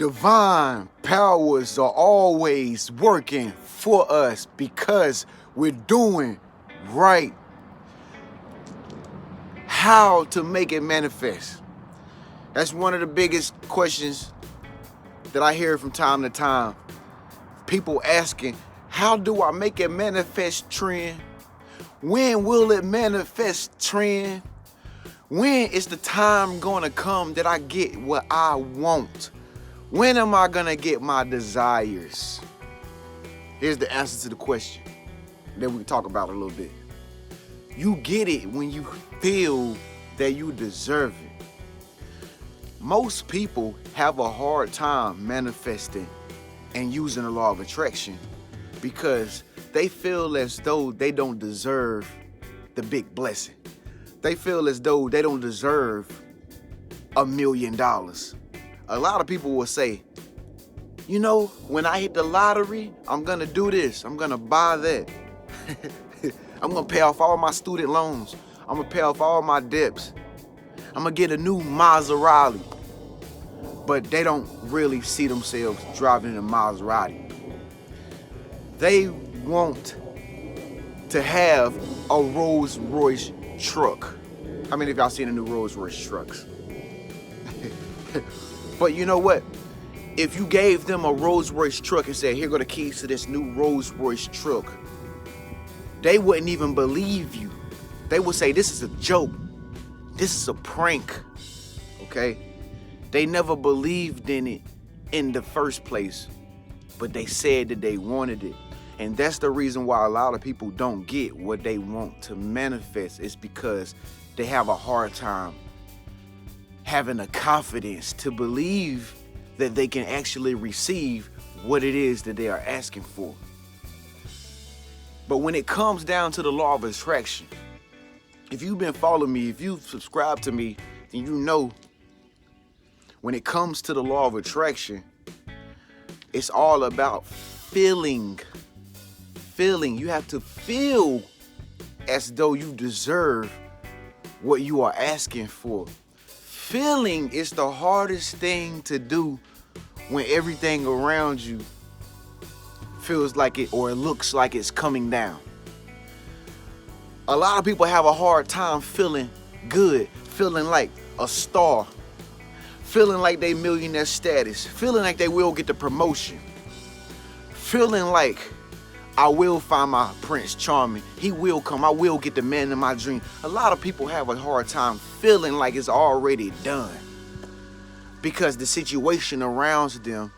Divine powers are always working for us because we're doing right. How to make it manifest? That's one of the biggest questions that I hear from time to time. People asking, how do I make it manifest, Trend? When will it manifest, Trend? When is the time gonna come that I get what I want? When am I gonna get my desires? Here's the answer to the question. Then we can talk about it a little bit. You get it when you feel that you deserve it. Most people have a hard time manifesting and using the law of attraction because they feel as though they don't deserve the big blessing. They feel as though they don't deserve $1 million. A lot of people will say, you know, when I hit the lottery, I'm gonna do this, I'm gonna buy that. I'm gonna pay off all my student loans. I'm gonna pay off all my debts. I'm gonna get a new Maserati. But they don't really see themselves driving a Maserati. They want to have a Rolls Royce truck. How many of y'all seen the new Rolls Royce trucks? But you know what? If you gave them a Rolls Royce truck and said, here go the keys to this new Rolls Royce truck, they wouldn't even believe you. They would say, this is a joke. This is a prank. Okay? They never believed in it in the first place, but they said that they wanted it. And that's the reason why a lot of people don't get what they want to manifest. It's because they have a hard time having the confidence to believe that they can actually receive what it is that they are asking for. But when it comes down to the law of attraction, if you've been following me, if you've subscribed to me, then you know when it comes to the law of attraction, it's all about feeling. You have to feel as though you deserve what you are asking for. Feeling is the hardest thing to do when everything around you feels like it or it looks like it's coming down. A lot of people have a hard time feeling good, feeling like a star, feeling like they millionaire status, feeling like they will get the promotion, feeling like I will find my Prince Charming. He will come. I will get the man in my dream. A lot of people have a hard time feeling like it's already done because the situation around them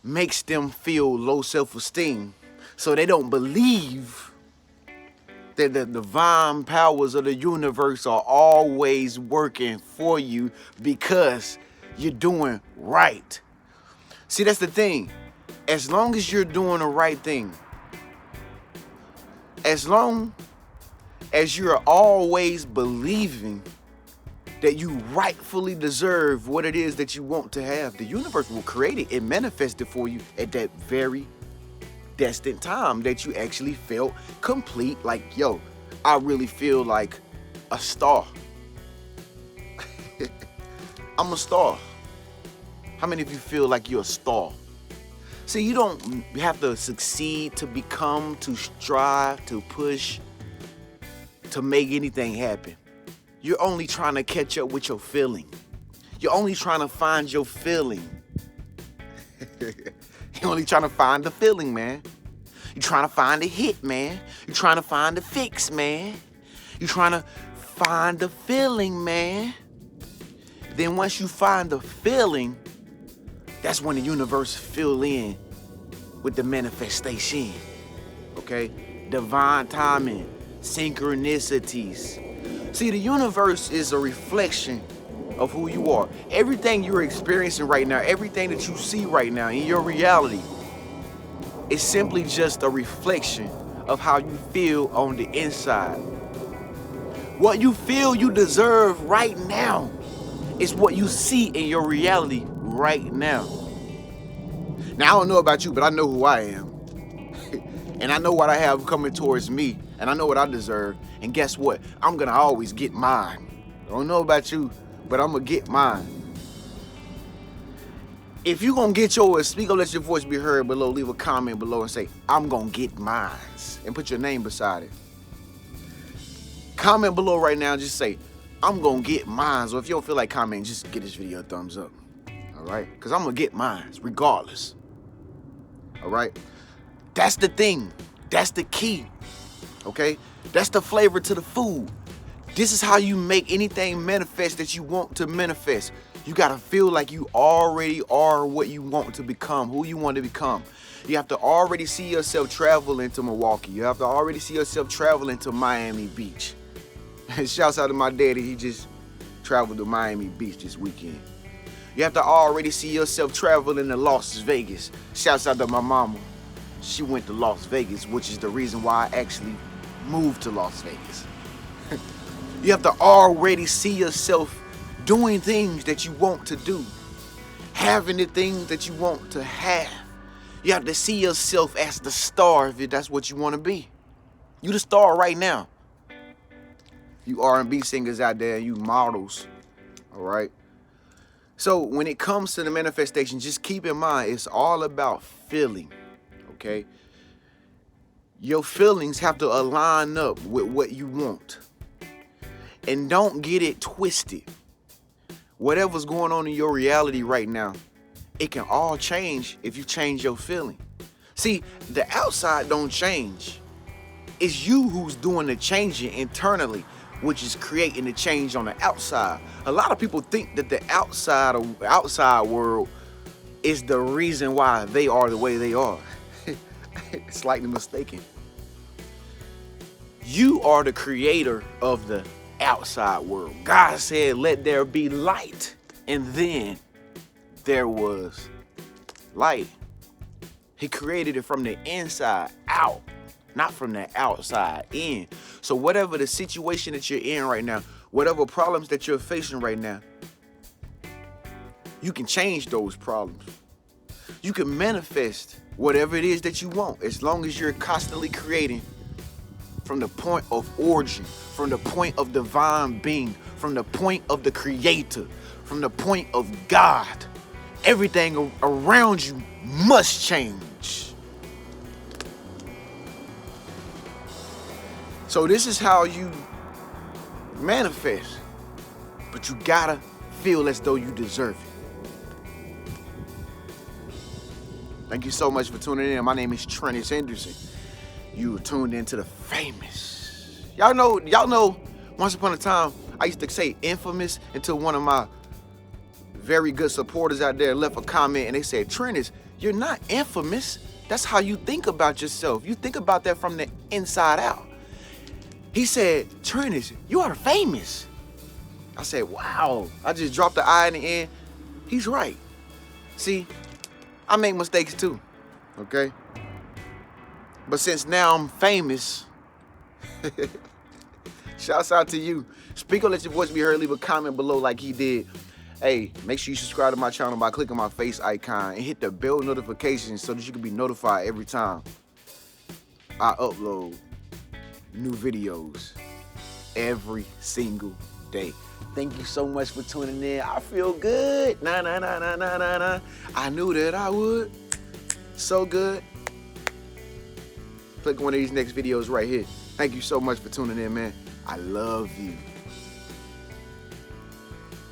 makes them feel low self-esteem. So they don't believe that the divine powers of the universe are always working for you because you're doing right. See, that's the thing. As long as you're doing the right thing, as long as you're always believing that you rightfully deserve what it is that you want to have, the universe will create it and manifest it for you at that very destined time that you actually felt complete. Like, yo, I really feel like a star. I'm a star. How many of you feel like you're a star? See, you don't have to succeed to become, to strive, to push, to make anything happen. You're only trying to catch up with your feeling. You're only trying to find your feeling. You're only trying to find the feeling, man. You're trying to find the hit, man. You're trying to find the fix, man. You're trying to find the feeling, man. Then once you find the feeling, that's when the universe fill in with the manifestation. Okay? Divine timing, synchronicities. See, the universe is a reflection of who you are. Everything you're experiencing right now, everything that you see right now in your reality is simply just a reflection of how you feel on the inside. What you feel you deserve right now is what you see in your reality right now. Now, I don't know about you, but I know who I am. And I know what I have coming towards me. And I know what I deserve. And guess what? I'm going to always get mine. I don't know about you, but I'm going to get mine. If you gonna get yours, speak up, let your voice be heard below. Leave a comment below and say, I'm gonna get mine. And put your name beside it. Comment below right now, just say, I'm gonna get mine. Or if you don't feel like commenting, just give this video a thumbs up. All right? Because I'm gonna get mine, regardless. All right? That's the thing. That's the key. Okay? That's the flavor to the food. This is how you make anything manifest that you want to manifest. You gotta feel like you already are what you want to become, who you want to become. You have to already see yourself traveling to Milwaukee. You have to already see yourself traveling to Miami Beach. Shouts out to my daddy, he just traveled to Miami Beach this weekend. You have to already see yourself traveling to Las Vegas. Shouts out to my mama. She went to Las Vegas, which is the reason why I actually moved to Las Vegas. You have to already see yourself doing things that you want to do, having the things that you want to have. You have to see yourself as the star if that's what you want to be. You the star right now. You R&B singers out there, you models, all right? So when it comes to the manifestation, just keep in mind, it's all about feeling, okay? Your feelings have to align up with what you want. And don't get it twisted. Whatever's going on in your reality right now, it can all change if you change your feeling. See, the outside don't change. It's you who's doing the changing internally, which is creating the change on the outside. A lot of people think that the outside world is the reason why they are the way they are. It's slightly mistaken. You are the creator of the outside world. God said, let there be light. And then there was light. He created it from the inside out, not from the outside in. So whatever the situation that you're in right now, whatever problems that you're facing right now, you can change those problems. You can manifest whatever it is that you want, as long as you're constantly creating from the point of origin, from the point of divine being, from the point of the creator, from the point of God. Everything around you must change. So this is how you manifest, but you gotta feel as though you deserve it. Thank you so much for tuning in. My name is Trenius Henderson. You were tuned into the famous. Y'all know, once upon a time, I used to say infamous until one of my very good supporters out there left a comment and they said, Trenius, you're not infamous. That's how you think about yourself. You think about that from the inside out. He said, Trenius, you are famous. I said, wow. I just dropped the I in the end. He's right. See, I make mistakes too, okay? But since now I'm famous, shouts out to you. Speak or let your voice be heard. Leave a comment below like he did. Hey, make sure you subscribe to my channel by clicking my face icon and hit the bell notification so that you can be notified every time I upload new videos every single day. Thank you so much for tuning in. I feel good. Nah. I knew that I would. So good. Click one of these next videos right here. Thank you so much for tuning in, man. I love you.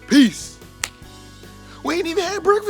Peace. We ain't even had breakfast.